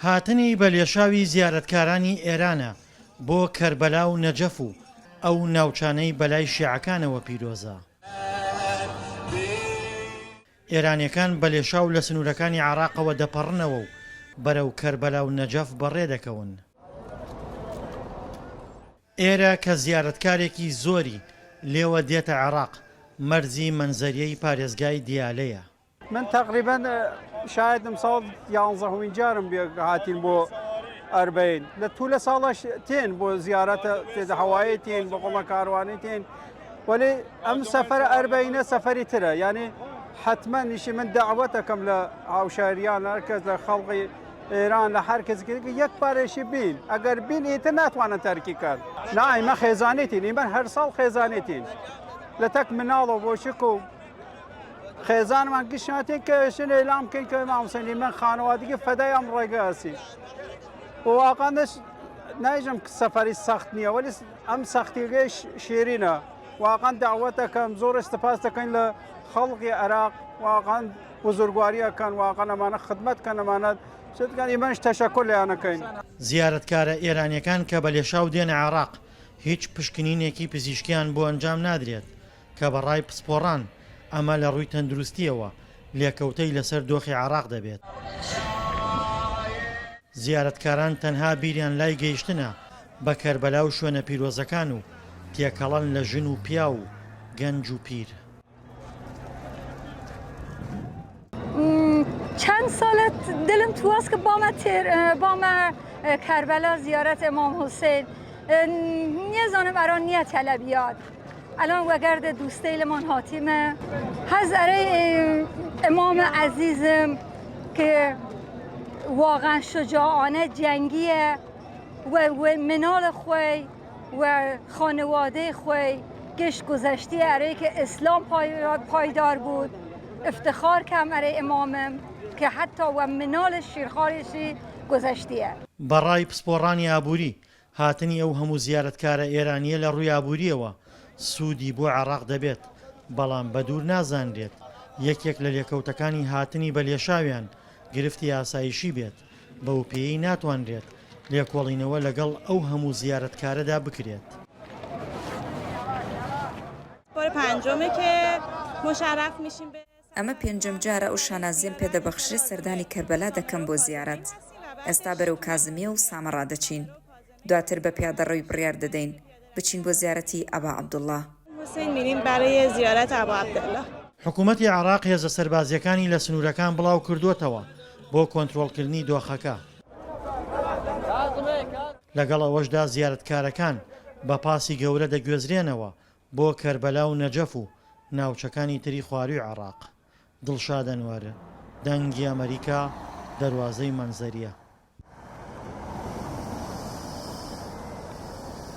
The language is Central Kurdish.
هاتنی بەلێشاوی زیارەتکارانی ئێرانە بۆ کەربەلا و نەجەف و ئەو ناوچانەی بەلای شیعەکانەوە پیرۆزە. ئێرانیەکان بەلێشاو لە سنوورەکانی عێراقەوە دەپەڕنەوە و بەرەو کەربەلا و نەجەف بەڕێ دەکەون. ئێرە کە زیارەتکارێکی زۆری لێوە دێتە عێراق مەرجی منزەریەی پارێزگای دیالەیە. من تقریبا شاید امسال 11مین جارم هاتین بۆ ئەربعین لە توولە ساڵەش تێن بۆ زیارەتە تێدە هەوایی تێن بۆ قۆمە کاروانی تێن وەلی ئەم سەفەرە ئەربعینە سەفەری ترە یعنی حتمما نیشی من دعوەتەکەم لە هاوشاریان هەرکەس لە خەڵقی ئێران لە هەر کەسێک یەک پارێکی بین ئەگەر بین ئیتر ناتوانن تەرکی کرد. نا ئێمە خێزانێتین ئێمە هەر ساڵ خێزانێتین لە تەک مناڵەوە بۆ شک و خێزانمان گشتێن کە شن ئێلام بکەین کە مامۆستا من خانەوادگی فەدای ئەم ڕێگە ئەسی واقعاً نایژم سەفەری سەخت نییە ولی ئەم سەختیگەی شیرینە واقعاً دعوەتەکەم زۆر استپاس دەکەین لە خەڵقی عێراق واقعاً بزرگواریەکەن واقعاً ئەمانە خدمەتکەن ئەمانە شتکان ئێمەش تەشەکر لێیانەکەین. زیارەتکارە ئێرانیەکان کە بەلێشاو دێنە عێراق هیچ پشکنینێکی پزیشکیان بۆ ئەنجام نادرێت کە بەڕای پسپۆڕان ئەمە لە ڕووی تەندروستیەوە لێکەوتەی لەسەر دۆخی عێراق دەبێت. زیارەتکاران تەنها بیریان لای گەیشتنە بە کەربەلا و شوێنە پیرۆزەکان و تێکەڵەن لە ژن و پیا و گەنج و پیر. چند سالت دلم تو است که با ما کربلا زیارت امام حسین نیزانم اران نیت طلبیات الان وگرد دوستیلمان حاتمه هزاره امام عزیزم که واقعا شجاعانه جنگیه و منال خوی و خانواده خوی گشت گذشتی اره که اسلام پایدار بود افتخار کم اره امامم که حتی و منال شیرخارشی گذشتیه. بەڕای پسپۆڕانی ئابووری هاتنی ئەو هەموو زیارەتکارە ئێرانیە لە ڕووی ئابووریەوە سوودی بۆ عێراق دەبێت بەڵام بە دوور نازانرێت یەکێک لە لێکەوتەکانی هاتنی بەلێشاویان گرفتی ئاسایشی بێت بەو پێی ناتوانرێت لێکۆڵینەوە لەگەڵ ئەو هەموو زیارەتکارەدا بکرێت. بار پنجمه که مشرف میشیم به ئەمە پێنجەم جارە ئەو شانازیم پێدەبەخشی سەردانی کەربەلا دەکەم بۆ زیارەت. ئێستا بەرەو کازمیە و سامەڕا دەچین. دواتر بە پیادەڕەوی بڕیار دەدەین بچین بۆ زیارەتی ئەبا عەبدوڵڵا. حسین میریم برای زیارت ئەبا عەبدوڵڵا. حکوومەتی عێراق هێزە سەربازیەکانی لە سنوورەکان بڵاو کردووەتەوە بۆ کۆنتڕۆڵکردنی دۆخەکە. لەگەڵ ئەوەشدا زیارەتکارەکان بە پاسی گەورە دەگوێزرێنەوە بۆ کەربەلا و نەجەف و ناوچەکانی تری خواروی عێراق. دڵشاد ئەنوەر، دەنگی ئەمریکا، دەروازەی مەنزەریە.